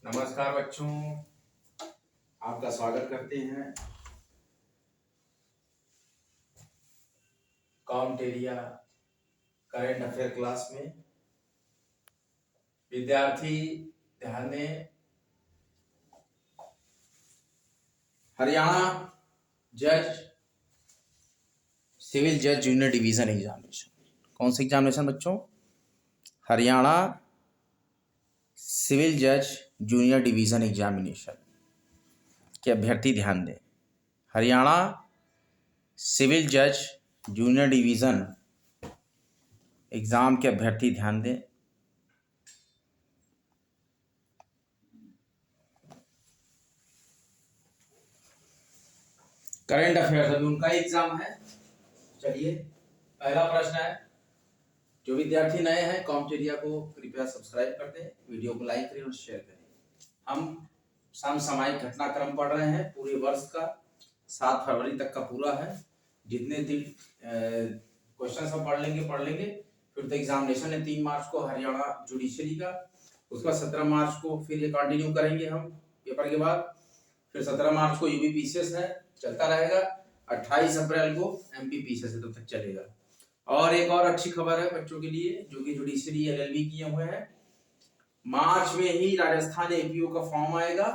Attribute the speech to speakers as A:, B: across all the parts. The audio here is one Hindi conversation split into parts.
A: नमस्कार बच्चों, आपका स्वागत करते हैं कॉम्टेरिया करंट अफेयर क्लास में। विद्यार्थी ध्यान दें, हरियाणा जज सिविल जज जूनियर डिवीजन एग्जामिनेशन। कौन सा एग्जामिनेशन बच्चों? हरियाणा सिविल जज जूनियर डिवीजन एग्जामिनेशन के अभ्यर्थी ध्यान दें। हरियाणा सिविल जज जूनियर डिवीजन एग्जाम के अभ्यर्थी ध्यान दें। करंट अफेयर्स अभी उनका एग्जाम है। चलिए, पहला प्रश्न है। जो विद्यार्थी नए हैं, कॉम्टेरिया को कृपया सब्सक्राइब कर दें, वीडियो को लाइक करें और शेयर करें। हम समसामयिक घटनाक्रम पढ़ रहे हैं पूरे वर्ष का, 7 फरवरी तक का पूरा है। जितने दिन क्वेश्चन हम पढ़ लेंगे। फिर तो एग्जामिनेशन है 3 मार्च को हरियाणा जुडिशरी का। उसका 17 मार्च को फिर ये कंटिन्यू करेंगे हम पेपर के बाद। फिर 17 मार्च को यूपीपीसीएस है, चलता रहेगा। 28 अप्रैल को एमपीपीसीएस है, तब तक चलेगा। और एक और अच्छी खबर है बच्चों के लिए जो कि जुडिशरी एलएलबी किए हुए हैं। मार्च में ही राजस्थान एपीओ का फॉर्म आएगा,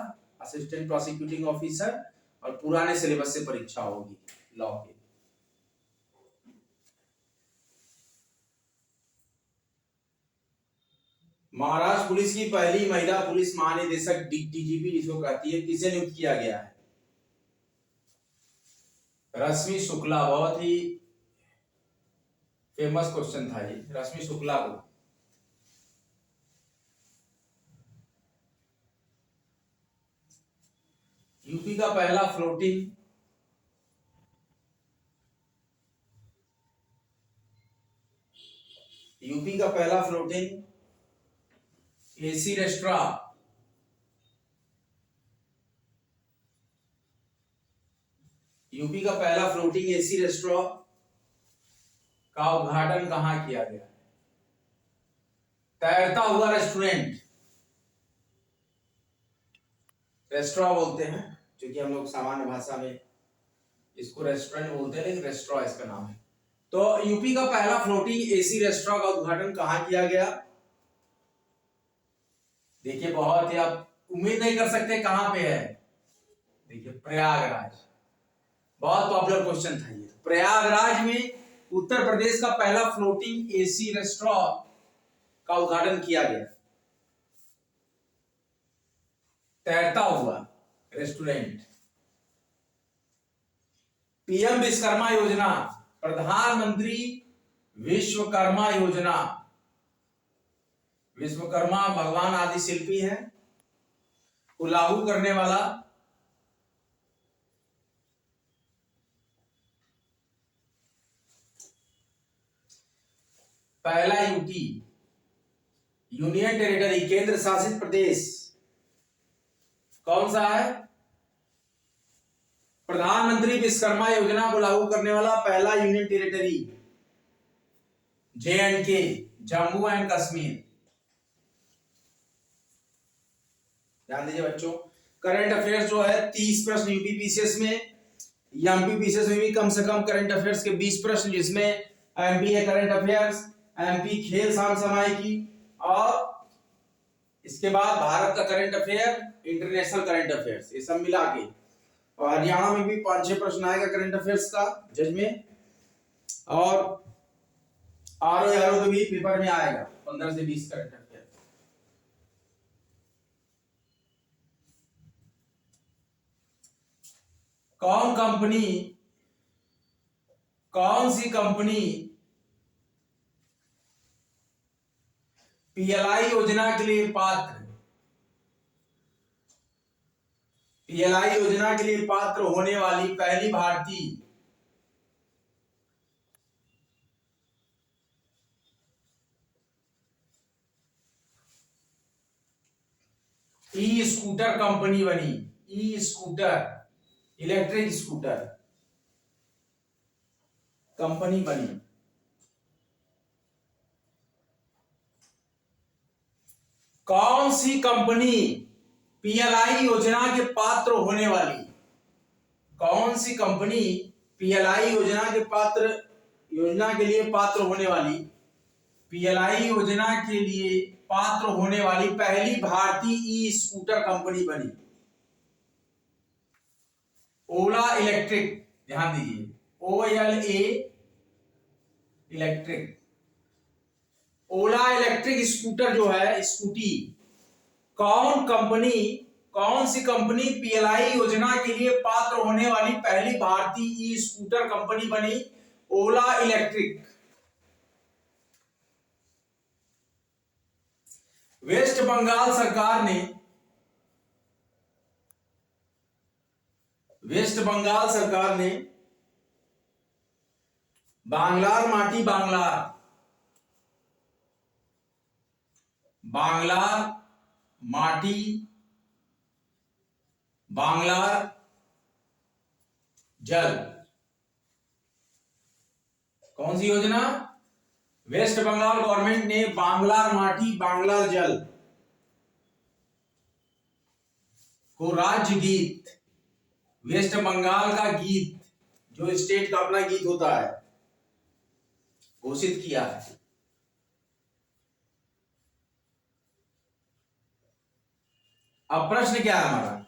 A: असिस्टेंट प्रोसिक्यूटिंग ऑफिसर, और पुराने सिलेबस से परीक्षा होगी लॉ की। महाराष्ट्र पुलिस की पहली महिला पुलिस महानिदेशक डीजीपी जिसको कहती है, किसे नियुक्त किया गया है? रश्मि शुक्ला। बहुत ही फेमस क्वेश्चन था ये, रश्मि शुक्ला को। यूपी का पहला फ्लोटिंग एसी रेस्टोरेंट का उद्घाटन कहां किया गया? तैरता हुआ रेस्टोरेंट बोलते हैं, क्योंकि हम लोग सामान्य भाषा में इसको रेस्टोरेंट बोलते हैं, लेकिन रेस्टोरेंट इसका नाम है। तो यूपी का पहला फ्लोटिंग एसी रेस्टोरेंट का उद्घाटन कहां किया गया? देखिए, बहुत ही आप उम्मीद नहीं कर सकते कहां पे है। देखिए, प्रयागराज। बहुत पॉपुलर क्वेश्चन था ये। प्रयागराज में उत्तर प्रदेश का पहला फ्लोटिंग एसी रेस्टोरेंट का उद्घाटन किया गया। तैरता हुआ रेस्टोरेंट। पीएम विश्वकर्मा योजना, प्रधानमंत्री विश्वकर्मा योजना। विश्वकर्मा भगवान आदि शिल्पी हैं, को लागू करने वाला पहला यूटी यूनियन टेरिटरी केंद्र शासित प्रदेश कौन सा है? प्रधानमंत्री विश्वकर्मा योजना को लागू करने वाला पहला union territory JNK, Jammu and Kashmir. ध्यान दीजिए बच्चों, करंट अफेयर्स जो है 30 प्रश्न यूपीपीसीएस में, एमपीपीसीएस में भी कम से कम करंट अफेयर्स के 20 प्रश्न, जिसमें एमपी है करंट अफेयर्स, एमपी खेल समसामयिकी, और इसके बाद भारत का current affair, international current affairs, ये सब मिला के। और हरियाणा में भी 5-6 प्रश्न आएगा करंट अफेयर्स का जज में, और आरओ के भी पेपर में आएगा 15 से 20 करंट अफेयर। कौन सी कंपनी पीएलआई योजना के लिए पात्र होने वाली पहली भारतीय ई स्कूटर कंपनी बनी? E scooter, electric scooter company बनी। कौन सी कंपनी पीएलआई योजना के पात्र होने वाली कौन सी कंपनी पीएलआई योजना के लिए पात्र होने वाली पीएलआई योजना के लिए पात्र होने वाली पहली भारतीय ई स्कूटर कंपनी बनी? ओला इलेक्ट्रिक, ध्यान दीजिए, OLA इलेक्ट्रिक। ओला इलेक्ट्रिक स्कूटर जो है, स्कूटी, कौन सी कंपनी पीएलआई योजना के लिए पात्र होने वाली पहली भारतीय ई स्कूटर कंपनी बनी? ओला इलेक्ट्रिक। वेस्ट बंगाल सरकार ने बांग्लार माटी बांग्लार जल, कौन सी योजना? वेस्ट बंगाल गवर्नमेंट ने बांग्लार माटी बांग्लार जल को राज्य गीत, वेस्ट बंगाल का गीत, जो स्टेट का अपना गीत होता है, घोषित किया है। अब प्रश्न क्या है हमारा?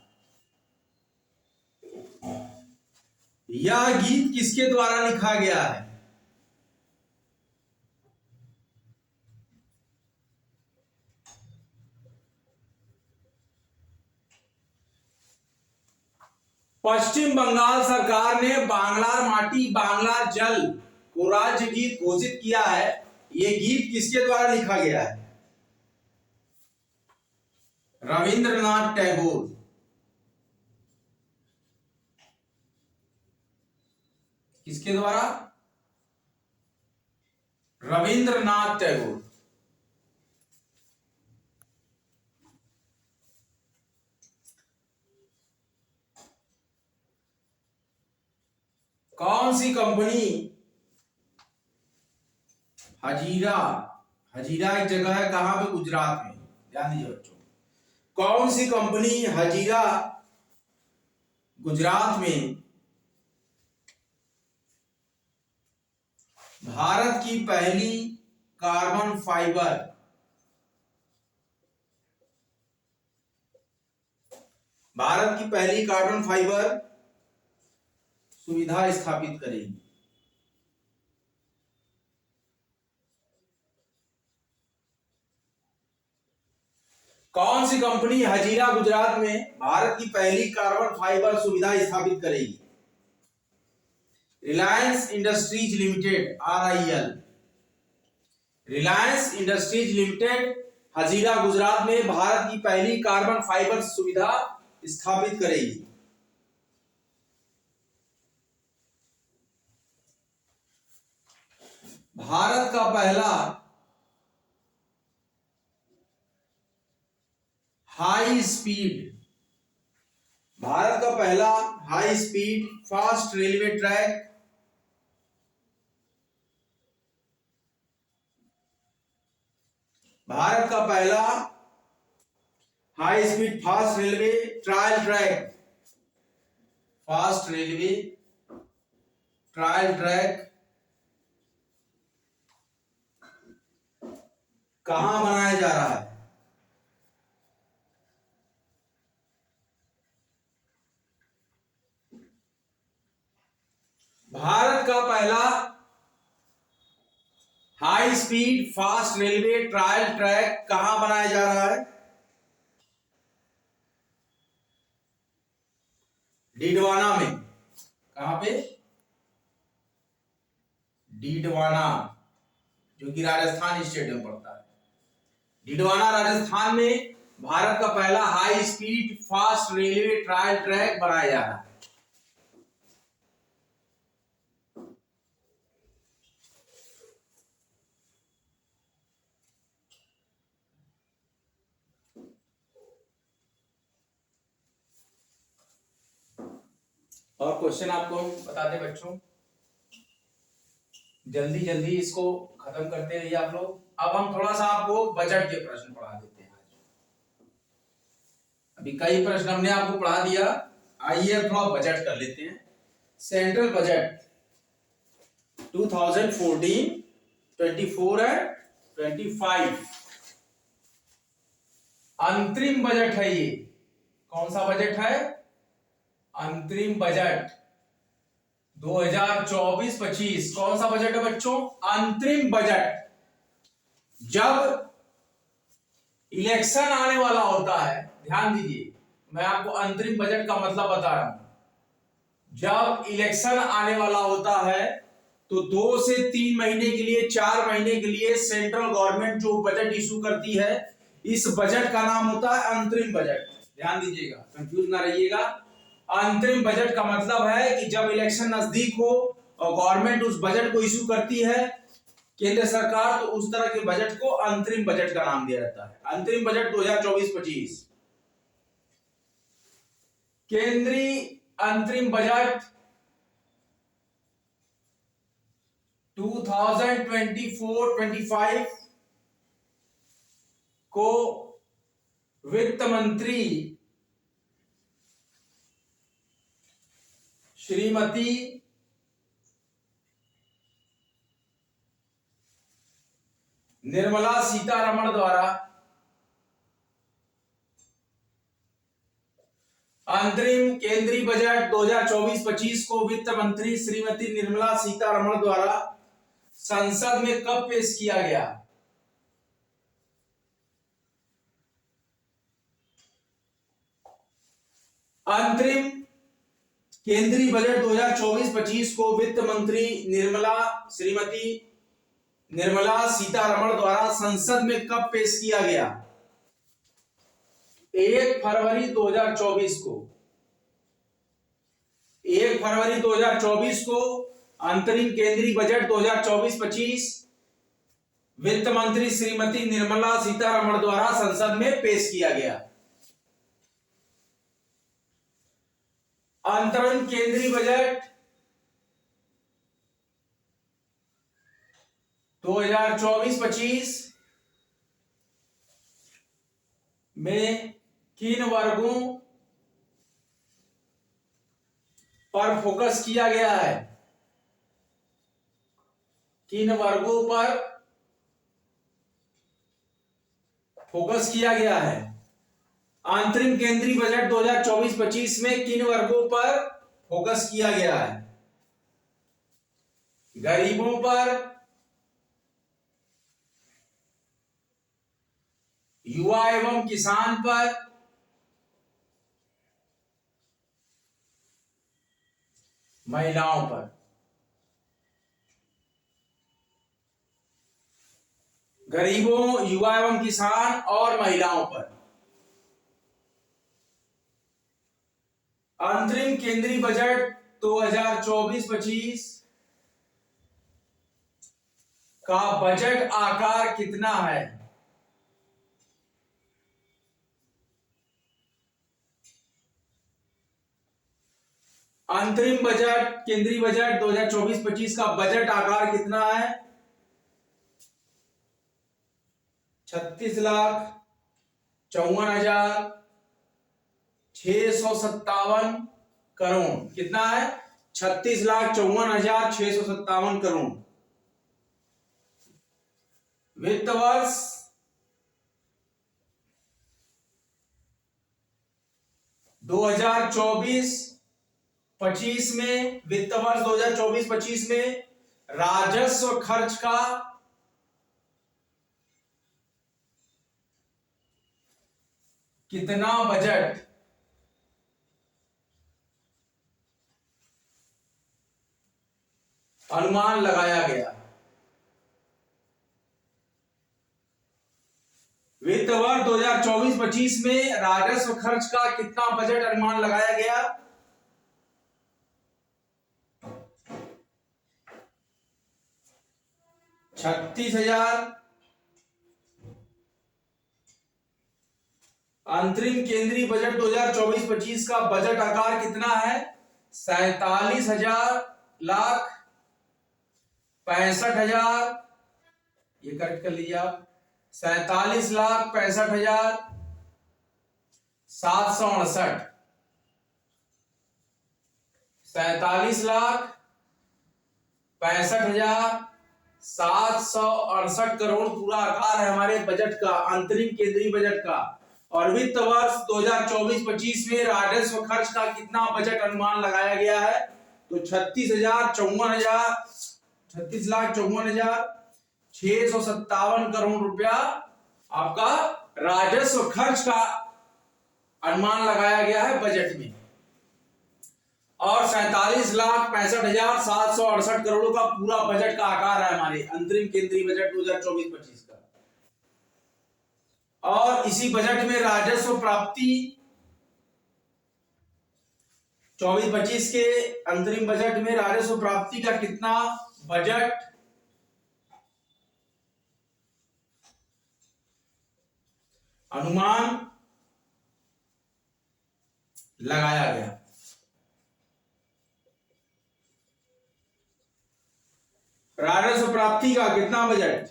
A: यह गीत किसके द्वारा लिखा गया है? पश्चिम बंगाल सरकार ने बांग्लार माटी बांग्लार जल को राज्य गीत घोषित किया है। यह गीत किसके द्वारा लिखा गया है? रविंद्रनाथ टैगोर। किसके द्वारा? रविंद्रनाथ टैगोर। कौन सी कंपनी हजीरा एक जगह है, कहां पे? गुजरात में। ध्यान दीजिए बच्चों, कौन सी कंपनी हजीरा गुजरात में भारत की पहली कार्बन फाइबर सुविधा स्थापित करेगी? कौन सी कंपनी हजीरा गुजरात में भारत की पहली कार्बन फाइबर सुविधा स्थापित करेगी? Reliance industries limited, RIL। Reliance industries limited Hazira Gujarat में भारत की पहली कार्बन फाइबर सुविधा स्थापित करेगी। भारत का पहला high speed fast railway track Bharat का पहला high speed fast railway trial track कहां बनाया जा रहा है? भारत का पहला high speed fast railway trial track कहां बनाया जा रहा है? डीडवाना में। कहां पे? डीडवाना, जो कि राजस्थान स्टेट में पड़ता है। डीडवाना राजस्थान में भारत का पहला high speed fast railway trial track बनाया जा रहा है। और क्वेश्चन आपको बता दें बच्चों, जल्दी जल्दी इसको खत्म करते रहिए आप लोग। अब हम थोड़ा सा आपको बजट के प्रश्न पढ़ा देते हैं। अभी कई प्रश्न हमने आपको पढ़ा दिया, आइए थोड़ा बजट कर लेते हैं। सेंट्रल बजट 2014, 24 एंड 25 अंतरिम बजट है। ये कौन सा बजट है? अंतरिम बजट 2024-25। कौन सा बजट है बच्चों? अंतरिम बजट। जब इलेक्शन आने वाला होता है, ध्यान दीजिए, मैं आपको अंतरिम बजट का मतलब बता रहा हूं। जब इलेक्शन आने वाला होता है तो 2 से 3 महीने के लिए, 4 महीने के लिए सेंट्रल गवर्नमेंट जो बजट इशू करती है, इस बजट का नाम होता है अंतरिम बजट। ध्यान दीजिएगा, कंफ्यूज ना रहिएगा। अंतरिम बजट का मतलब है कि जब इलेक्शन नजदीक हो और गवर्नमेंट उस बजट को इशू करती है, केंद्र सरकार, तो उस तरह के बजट को अंतरिम बजट का नाम दिया जाता है। अंतरिम बजट 2024-25। केंद्रीय अंतरिम बजट 2024-25 को वित्त मंत्री श्रीमती निर्मला सीतारमण द्वारा अंतरिम केंद्रीय बजट 2024-25 को वित्त मंत्री श्रीमती निर्मला सीतारमण द्वारा संसद में कब पेश किया गया? अंतरिम केंद्रीय बजट 2024-25 को वित्त मंत्री श्रीमती निर्मला सीतारमण द्वारा संसद में कब पेश किया गया? 1 फरवरी 2024 को। 1 फरवरी 2024 को अंतरिम केंद्रीय बजट 2024-25 वित्त मंत्री श्रीमती निर्मला सीतारमण द्वारा संसद में पेश किया गया। अंतरिम केंद्रीय बजट 2024-25 में किन वर्गों पर फोकस किया गया है? किन वर्गों पर फोकस किया गया है? अंतरिम केंद्रीय बजट 2024-25 में किन वर्गों पर फोकस किया गया है? गरीबों पर, युवा एवं किसान पर, महिलाओं पर। गरीबों, युवा एवं किसान और महिलाओं पर। अंतरिम केंद्रीय बजट 2024-25 का बजट आकार कितना है? अंतरिम बजट केंद्रीय बजट 2024-25 का बजट आकार कितना है? 36,54,657 करोड़। कितना है? 36,54,657 करोड़। वित्त वर्ष 2024-25 में, वित्त वर्ष 2024-25 में राजस्व खर्च का कितना बजट अनुमान लगाया गया? वित्त वर्ष 2024-25 में राजस्व खर्च का कितना बजट अनुमान लगाया गया? 36,000। अंतरिम केंद्रीय बजट 2024-25 का बजट आकार कितना है? 47,65,000। ये करेक्ट कर लीजिए आप। 47,65,000 768, 47,65,768 करोड़ पूरा आकार है हमारे बजट का, अंतरिम केंद्रीय बजट का। और वित्त वर्ष 2024-25 में राजस्व खर्च का कितना बजट अनुमान लगाया गया है? तो 36,54,657 करोड़ रुपया आपका राजस्व खर्च का अनुमान लगाया गया है बजट में। और 47,65,768 करोड़ का पूरा बजट का आकार है हमारे अंतरिम केंद्रीय बजट 2024-25 का। और इसी बजट में राजस्व प्राप्ति 24-25 के अंतरिम बजट में राजस्व प्राप्ति का कितना बजट अनुमान लगाया गया? राजस्व प्राप्ति का कितना बजट?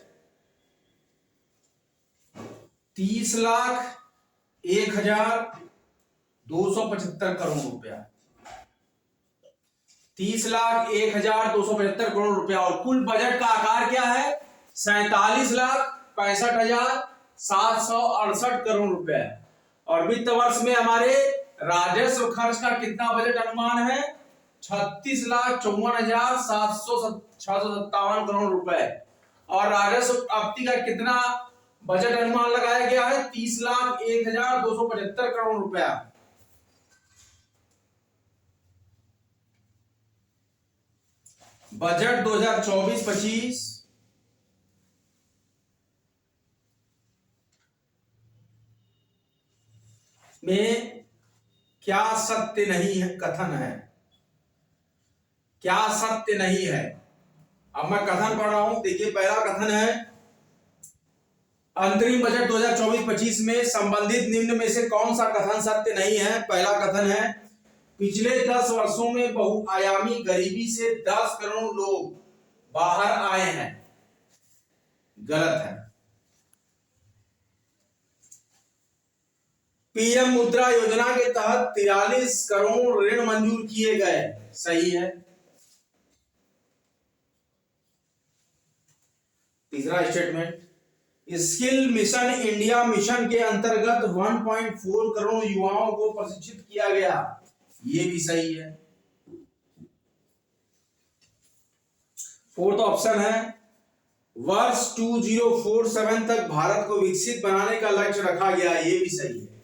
A: 30,01,275 करोड़ रुपया, 30,01,275 करोड़ रुपया। और कुल बजट का आकार क्या है? 47,65,768 करोड़ रुपया। और वित्त वर्ष में हमारे राजस्व खर्च का कितना बजट अनुमान है? 36,54,757 करोड़ रुपए। और राजस्व प्राप्ति का कितना बजट अनुमान लगाया गया है? 30,01,275 करोड़ रुपया। बजट 2024-25 में क्या सत्य नहीं है कथन है? क्या सत्य नहीं है? अब मैं कथन पढ़ रहा हूं, देखिए पहला कथन है, अंतरिम बजट 2024-25 में संबंधित निम्न में से कौन सा कथन सत्य नहीं है? पहला कथन है, पिछले 10 वर्षों में बहुआयामी गरीबी से 10 करोड़ लोग बाहर आए हैं। गलत है। पीएम मुद्रा योजना के तहत 43 करोड़ ऋण मंजूर किए गए। सही है। तीसरा statement, skill mission India mission के अंतर्गत 1.4 करोड़ युवाओं को प्रशिक्षित किया गया। ये भी सही है। फोर्थ ऑप्शन है, वर्ष 2047 तक भारत को विकसित बनाने का लक्ष्य रखा गया। ये भी सही है।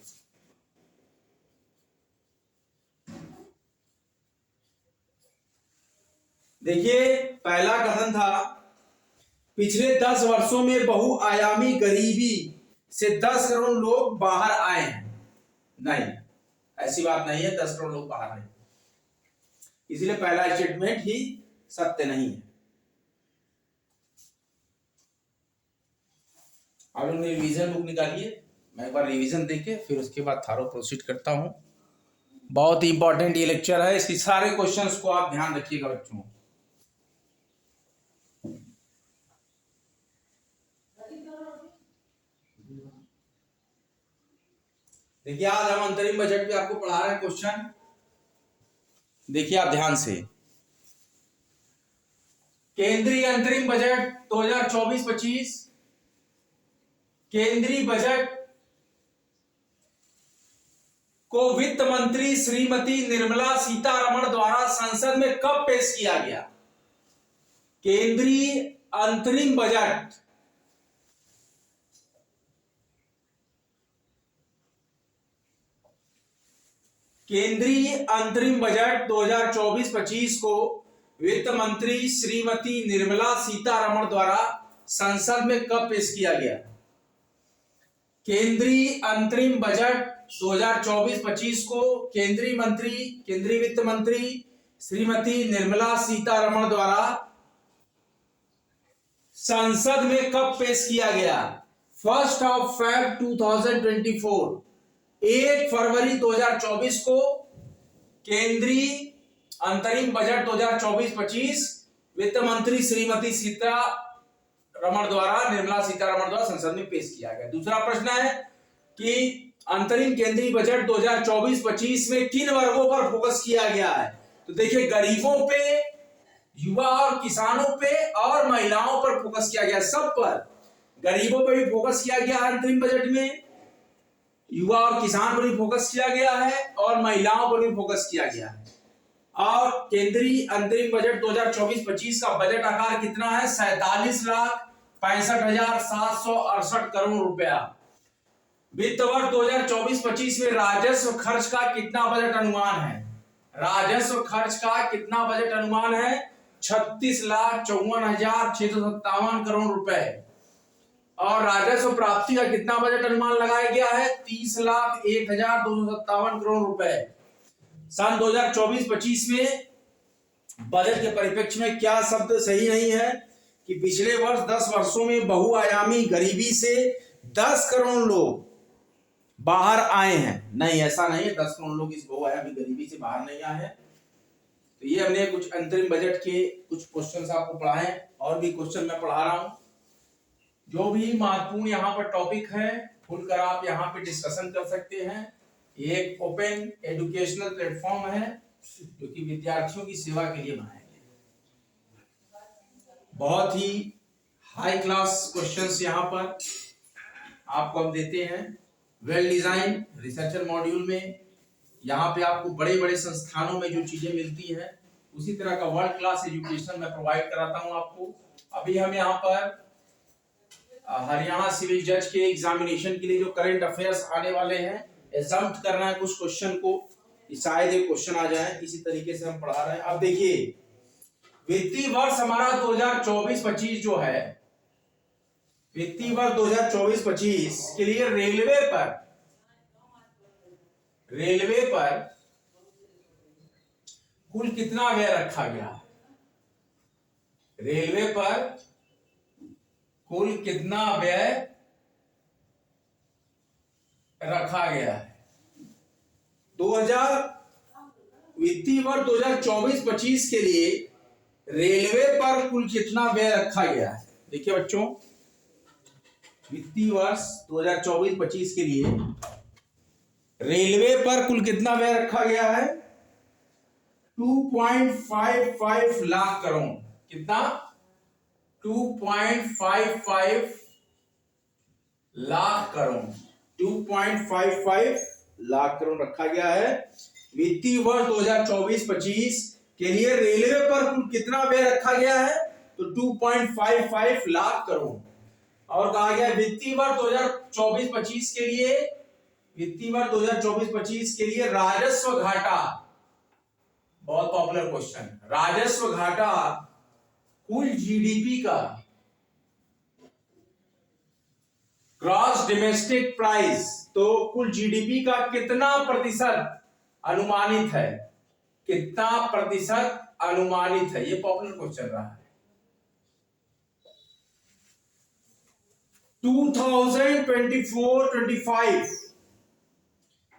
A: देखिए पहला कथन था, पिछले 10 वर्षों में बहुआयामी गरीबी से 10 करोड़ लोग बाहर आए हैं। नहीं, ऐसी बात नहीं है, 10 करोड़ लोग बाहर नहीं, इसलिए पहला स्टेटमेंट ही सत्य नहीं है। आप लोग ने रिवीजन बुक निकालिए, मैं एक बार रिवीजन देके फिर उसके बाद थारो प्रोसीड करता हूं। बहुत ही इंपॉर्टेंट ये लेक्चर है, इसकी सारे क्वेश्चंस को आप ध्यान रखिएगा बच्चों। देखिए आज हम अंतरिम बजट पे आपको पढ़ा रहे हैं क्वेश्चन। देखिए आप ध्यान से, केंद्रीय अंतरिम बजट 2024-25, केंद्रीय बजट को वित्त मंत्री श्रीमती निर्मला सीतारमण द्वारा संसद में कब पेश किया गया? केंद्रीय अंतरिम बजट केंद्रीय अंतरिम बजट 2024-25 को वित्त मंत्री श्रीमती निर्मला सीतारमण द्वारा संसद में कब पेश किया गया? केंद्रीय अंतरिम बजट 2024-25 को केंद्रीय वित्त मंत्री श्रीमती निर्मला सीतारमण द्वारा संसद में कब पेश किया गया? 1 February 2024, 1 फरवरी 2024 को केंद्रीय अंतरिम बजट 2024-25 वित्त मंत्री श्रीमती निर्मला सीतारमण द्वारा संसद में पेश किया गया। दूसरा प्रश्न है कि अंतरिम केंद्रीय बजट 2024-25 में किन वर्गों पर फोकस किया गया है? तो देखिए, गरीबों पे, युवा और किसानों पे और महिलाओं पर फोकस किया गया, सब पर। गरीबों पर भी फोकस किया गया अंतरिम बजट में, युवा और किसान पर भी फोकस किया गया है और महिलाओं पर भी फोकस किया गया है। और केंद्रीय अंतरिम बजट 2024-25 का बजट आकार कितना है? 47,65,768 करोड़ रुपया। वित्त वर्ष 2024-25 में राजस्व खर्च का कितना बजट अनुमान है? राजस्व खर्च का कितना बजट अनुमान है? 36,54,657 करोड़ रुपए। और राजस्व प्राप्ति का कितना बजट अनुमान लगाया गया है? 30,01,257 करोड़ रुपए। सन 2024-25 में बजट के परिप्रेक्ष्य में क्या शब्द सही नहीं है कि पिछले वर्ष 10 वर्षों में बहुआयामी गरीबी से 10 करोड़ लोग बाहर आए हैं? नहीं, ऐसा नहीं है, 10 करोड़ लोग इस बहुआयामी गरीबी से बाहर नहीं आए हैं। तो ये हमने कुछ अंतरिम बजट के कुछ क्वेश्चन आपको पढ़ाए, और भी क्वेश्चन मैं पढ़ा रहा हूं। जो भी महत्वपूर्ण यहाँ पर टॉपिक है खुलकर आप यहाँ पे डिस्कशन कर सकते हैं। ये एक ओपन एजुकेशनल प्लेटफॉर्म है जो कि विद्यार्थियों की सेवा के लिए बनाया गया है। बहुत ही हाई क्लास क्वेश्चंस यहाँ पर आपको हम देते हैं। वेल डिजाइन रिसर्चर मॉड्यूल में यहाँ पे आपको बड़े बड़े संस्थानों में जो चीजें मिलती है उसी तरह का वर्ल्ड क्लास एजुकेशन मैं प्रोवाइड कराता हूँ आपको। अभी हम यहाँ पर हरियाणा सिविल जज के एग्जामिनेशन के लिए जो करंट अफेयर्स आने वाले हैं, एग्जाम्प्ट करना है कुछ क्वेश्चन को, शायद ये क्वेश्चन आ जाए, इसी तरीके से हम पढ़ा रहे हैं। अब देखिए, वित्तीय वर्ष हमारा 2024-25 जो है, वित्तीय वर्ष 2024-25 के लिए रेलवे पर कुल कितना व्यय रखा गया है? रेलवे पर कुल कितना व्यय रखा गया है? वित्तीय वर्ष 2024-25 के लिए रेलवे पर कुल कितना व्यय रखा गया है? देखिए बच्चों, वित्तीय वर्ष 2024-25 के लिए रेलवे पर कुल कितना व्यय रखा गया है? 2.55 लाख करोड़। कितना? 2.55 लाख करोड़। 2.55 लाख करोड़ रखा गया है। वित्तीय वर्ष 2024-25 के लिए रेलवे पर कुल कितना व्यय रखा गया है? तो 2.55 लाख करोड़। और कहा गया वित्तीय वर्ष 2024-25 के लिए, वित्तीय वर्ष 2024-25 के लिए राजस्व घाटा, बहुत पॉपुलर क्वेश्चन, राजस्व घाटा कुल जीडीपी का, ग्रॉस डोमेस्टिक प्राइस, तो कुल जीडीपी का कितना प्रतिशत अनुमानित है? कितना प्रतिशत अनुमानित है? ये पॉपुलर क्वेश्चन रहा है। 2024-25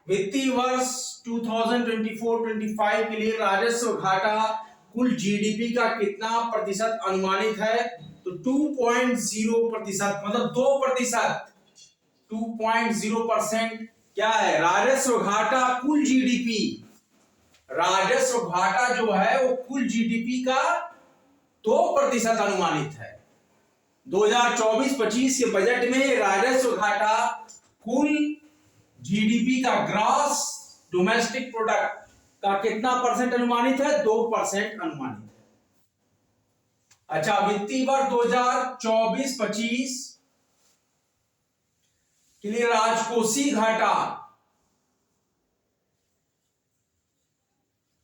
A: वित्तीय वर्ष 2024-25 के लिए राजस्व घाटा कुल जीडीपी का कितना प्रतिशत अनुमानित है? तो 2.0%, मतलब 2%। 2.0% क्या है? राजस्व घाटा कुल जीडीपी। राजस्व घाटा जो है वो कुल जीडीपी का 2% अनुमानित है। 2024-25 के बजट में राजस्व घाटा कुल जीडीपी का, ग्रॉस डोमेस्टिक प्रोडक्ट का कितना परसेंट अनुमानित है? 2% अनुमानित है। अच्छा, वित्तीय वर्ष 2024-25 के लिए राजकोषीय घाटा,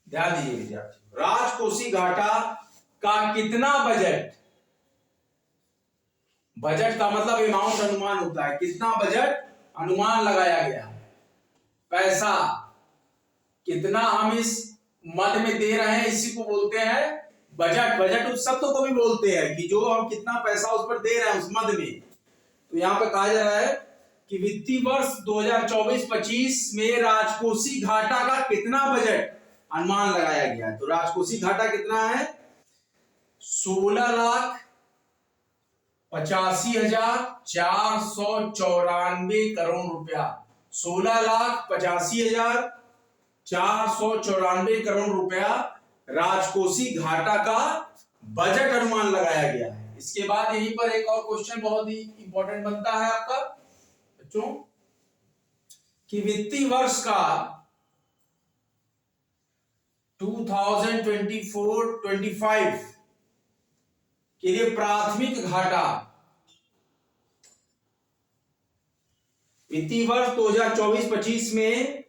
A: ध्यान दीजिए विद्यार्थी, राजकोषीय घाटा का कितना बजट, बजट का मतलब अमाउंट अनुमान होता है, कितना बजट अनुमान लगाया गया है? पैसा कितना हम इस मद में दे रहे हैं, इसी को बोलते हैं बजट। बजट उस शब्द को भी बोलते हैं कि जो हम कितना पैसा उस पर दे रहे हैं उस मद में। तो यहाँ पे कहा जा रहा है कि वित्तीय वर्ष 2024-25 में राजकोषीय घाटा का कितना बजट अनुमान लगाया गया है? तो राजकोषीय घाटा कितना है? 16,85,494 करोड़ रुपया। 16,85,494 करोड़ रुपया राजकोषीय घाटा का बजट अनुमान लगाया गया है। इसके बाद यहीं पर एक और क्वेश्चन बहुत ही इंपॉर्टेंट बनता है आपका बच्चों कि वित्तीय वर्ष का 2024-25 के लिए प्राथमिक घाटा, वित्तीय वर्ष 2024-25 में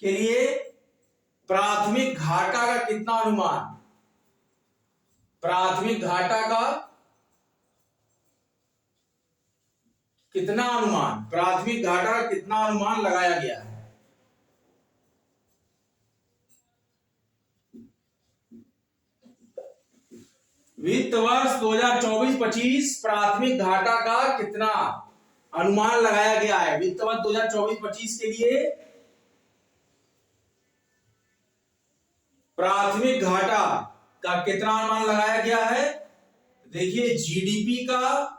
A: के लिए प्राथमिक घाटा का कितना अनुमान, प्राथमिक घाटा का कितना अनुमान, प्राथमिक घाटा का कितना अनुमान लगाया गया है। वित्त वर्ष 2024-25 प्राथमिक घाटा का कितना अनुमान लगाया गया है। वित्त वर्ष 2024-25 के लिए प्राथमिक घाटा का कितना अनुमान लगाया गया है। देखिए जीडीपी का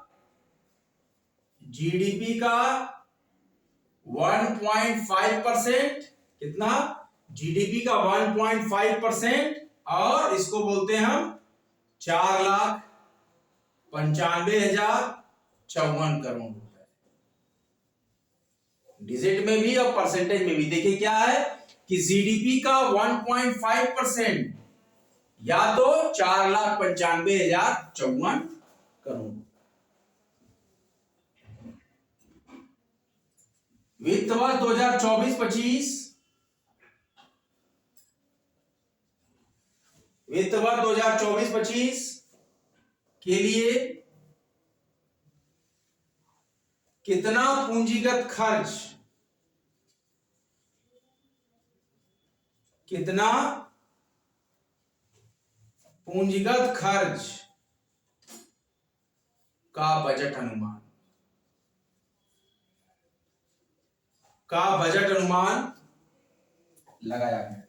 A: 1.5%, कितना, जीडीपी का 1.5%, और इसको बोलते हैं हम 4,95,054 करोड़ रुपए, डिजिट में भी और परसेंटेज में भी। देखिए क्या है कि जीडीपी का 1.5% या तो 4,95,054 करोड़। वित्त वर्ष 2024-25, वित्त वर्ष 2024-25 के लिए कितना पूंजीगत खर्च, कितना पूंजीगत खर्च का बजट अनुमान, का बजट अनुमान लगाया गया।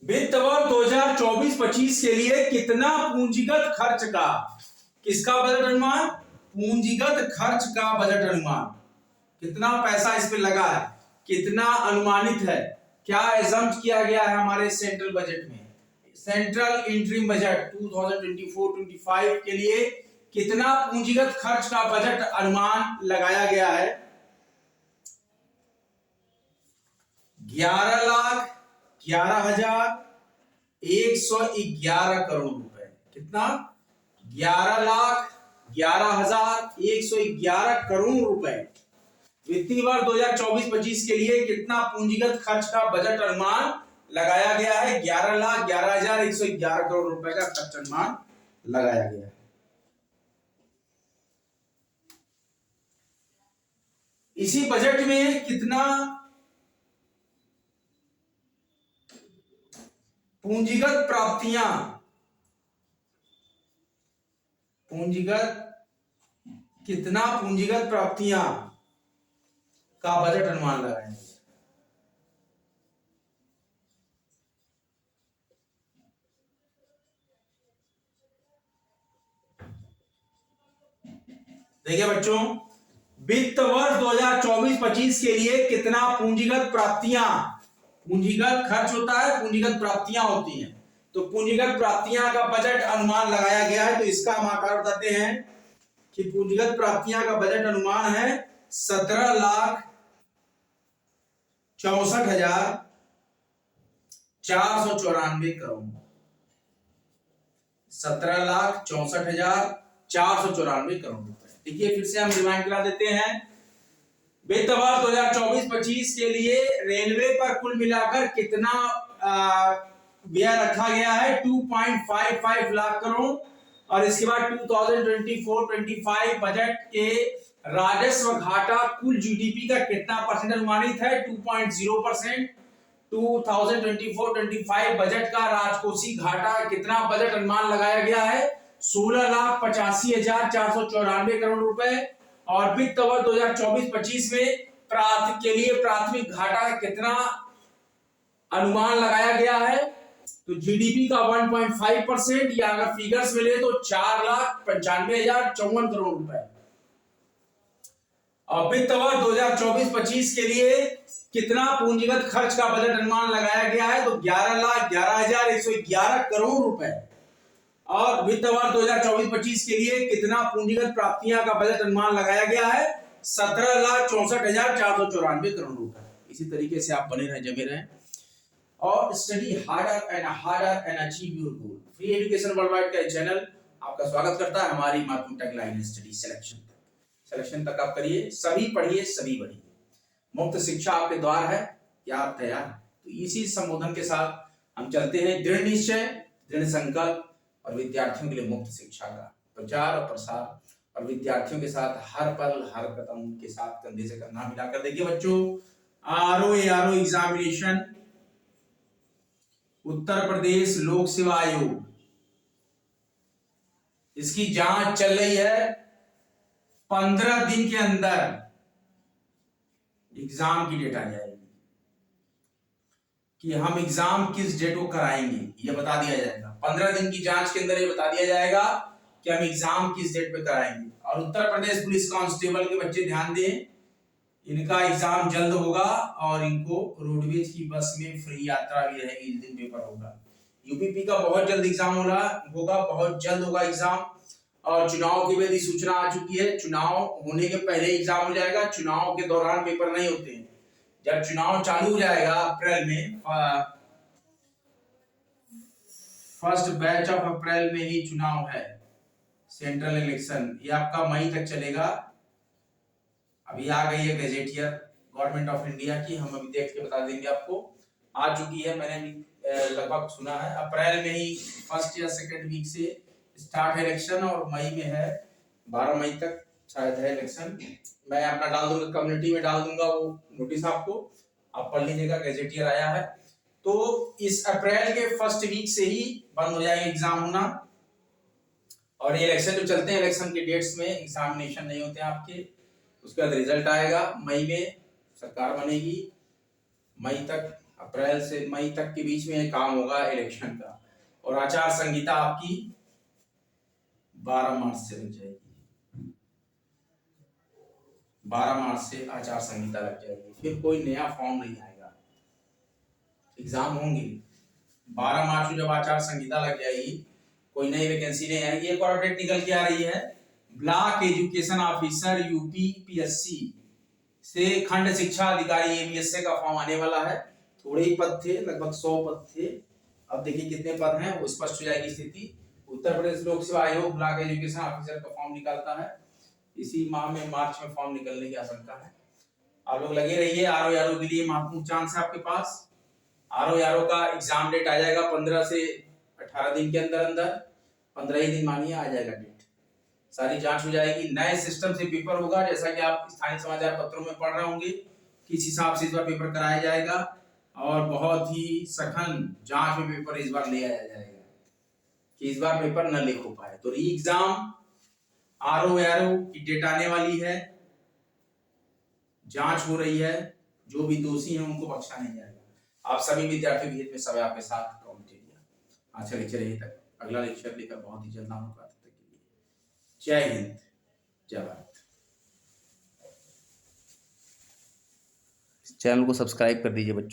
A: वित्त वर्ष 2024-25 के लिए कितना पूंजीगत खर्च का, किसका बजट अनुमान, पूंजीगत खर्च का बजट अनुमान, कितना पैसा इस पे लगा है, कितना अनुमानित है, क्या एजम्प्ट किया गया है हमारे सेंट्रल बजट में, सेंट्रल इंटरिम बजट 2024-25 के लिए कितना पूंजीगत खर्च का बजट अनुमान लगाया गया है। 11,11,111 करोड़ रुपए, कितना, 11,11,111 करोड़ रुपए वित्तीय वर्ष 2024-25 के लिए कितना पूंजीगत खर्च का बजट अनुमान लगाया गया है। 11,11,111 करोड़ रुपए का खर्च अनुमान लगाया गया है। इसी बजट में कितना पूंजीगत प्राप्तियां, कितना पूंजीगत प्राप्तियां का बजट अनुमान लगाया गया। देखिए बच्चों, वित्त वर्ष 2024-25 के लिए कितना पूंजीगत प्राप्तियां, पूंजीगत खर्च होता है, पूंजीगत प्राप्तियां होती हैं, तो पूंजीगत प्राप्तियां का बजट अनुमान लगाया गया है। तो इसका हम आकार बताते हैं कि पूंजीगत प्राप्तियां का बजट अनुमान है 17,64,494 करोड़, 17,64,494 करोड़ रुपए। देखिए फिर से हम रिमाइंड करा देते हैं। वित्त वर्ष 2024-25 के लिए रेलवे पर कुल मिलाकर कितना व्यय रखा गया है, 2.55 लाख करोड़। और इसके बाद 2024-25 बजट के राजस्व घाटा कुल जीडीपी का कितना परसेंट अनुमानित है, 2.0%। 2024-25 बजट का राजकोषीय घाटा कितना बजट अनुमान लगाया गया है, 16,85,494 करोड़ रुपए। और वित्त वर्ष 2024-25 में के लिए प्राथमिक घाटा का कितना अनुमान लगाया गया है, तो जीडीपी का 1.5% या अगर फिगर्स मिले तो 4,95,054 करोड़ रुपए। और वित्त वर्ष 2024-25 के लिए कितना पूंजीगत खर्च का बजट अनुमान लगाया गया है? तो 11,11,111 करोड़ रुपए। और वित्त वर्ष 2024-25 के लिए कितना पूंजीगत प्राप्तियां का बजट अनुमान लगाया गया है? 17,64,494 करोड़ रुपए। इसी तरीके से आप बने रहें, जमे रहें और study harder and achieve your goal. Free education worldwide का चैनल आपका स्वागत करता है। हमारी महत्वपूर्ण टैगलाइन है स्टडी सिलेक्शन तक आप करिए, सभी पढ़िए, सभी बढ़िए। मुफ्त शिक्षा आपके द्वार है, क्या आप तैयार हैं? तो इसी संबोधन के साथ हम चलते हैं। दृढ़ निश्चय, दृढ़ संकल्प और विद्यार्थियों के लिए मुफ्त शिक्षा का प्रचार और प्रसार, और विद्यार्थियों के साथ हर पल हर कदम के साथ कंधे से कंधा मिलाकर। देखिए बच्चों, आरओ एग्जामिनेशन, उत्तर प्रदेश लोक सेवा आयोग, इसकी जांच चल रही है। 15 दिन के अंदर एग्जाम की डेट आ जाएगी कि हम एग्जाम किस डेट को कराएंगे, ये बता दिया जाएगा। 15 दिन की जांच के अंदर ये बता दिया जाएगा कि हम एग्जाम किस डेट पे कराएंगे। और उत्तर प्रदेश पुलिस कांस्टेबल के बच्चे ध्यान दें, इनका एग्जाम जल्द होगा और इनको रोडवेज की बस में फ्री यात्रा भी रहेगी। इस दिन पेपर होगा। यूपीपी का बहुत जल्द एग्जाम होगा, बहुत जल्द होगा एग्जाम। और चुनाव की भी अधिसूचना आ चुकी है। चुनाव होने के पहले एग्जाम हो जाएगा, चुनाव के दौरान पेपर नहीं होते हैं। जब चुनाव चालू हो जाएगा अप्रैल में, फर्स्ट बैच ऑफ अप्रैल में ही चुनाव है, सेंट्रल इलेक्शन, ये आपका मई तक चलेगा। अभी आ गई है गजेटियर गवर्नमेंट ऑफ इंडिया की, हम अभी देख के बता देंगे आपको। आ चुकी है, मैंने भी लगभग सुना है। अप्रैल में ही फर्स्ट या सेकंड वीक से स्टार्ट है इलेक्शन, और मई में है, 12 मई तक शायद है इलेक्शन। मैं अपना डाल दूंगा, कम्युनिटी में डाल दूंगा वो नोटिस, आपको आप पढ़ लीजिएगा, गजेटियर आया है। तो इस अप्रैल के फर्स्ट वीक से ही बंद हो जाएगा एग्जाम होना। और ये इलेक्शन जो चलते हैं, इलेक्शन के डेट्स में एग्जामिनेशन नहीं होते हैं आपके। उसके बाद रिजल्ट आएगा, मई में सरकार बनेगी, मई तक, अप्रैल से मई तक के बीच में काम होगा इलेक्शन का। और आचार संहिता आपकी 12 मार्च से लग जाएगी। 12 मार्च से आचार संहिता लग जाएगी, फिर कोई नया फॉर्म नहीं आएगा, एग्जाम होंगे। 12 मार्च को जब आचार संहिता लग जाएगी, कोई नई वैकेंसी नहीं आएगी। एक और अपडेट निकल के आ रही है, block education officer UP PSC से खंड शिक्षा अधिकारी एबीएसए का फॉर्म आने वाला है। थोड़े ही पद थे, लगभग 100 पद थे। अब देखिए कितने पद हैं, वो स्पष्ट हो जाएगी स्थिति। उत्तर प्रदेश लोक सेवा आयोग ब्लॉक एजुकेशन ऑफिसर का फॉर्म निकालता है। इसी माह में मार्च में फॉर्म निकलने की आशंका है। आप लोग लगे रहिए। आरओ के लिए महत्वपूर्ण चांस है आपके पास। आरओ का एग्जाम डेट आ जाएगा 15 से 18 दिन के अंदर अंदर, 15 ही दिन मानिए, आ जाएगा डेट। सारी जांच हो जाएगी, नए सिस्टम से पेपर होगा, जैसा कि आप स्थानीय समाचार पत्रों में पढ़ रहे होंगे किस हिसाब से इस बार पेपर कराया जाएगा। और बहुत ही सघन जांच में पेपर इस बार ले आया जाएगा कि इस बार पेपर न लीक हो पाए। तो री एग्जाम आरओ की डेट आने वाली है, जांच हो रही है, जो भी दोषी हैं उनको बख्शा नहीं जाएगा। आप सभी विद्यार्थियों के हित में सब आपके साथ कॉम्पिटेटिव। आज का लेक्चर यहीं तक, अगला लेक्चर लेकर बहुत ही जल्द आऊंगा। तब तक के लिए जय हिंद, जय भारत। चैनल को सब्सक्राइब कर दीजिए बच्चों।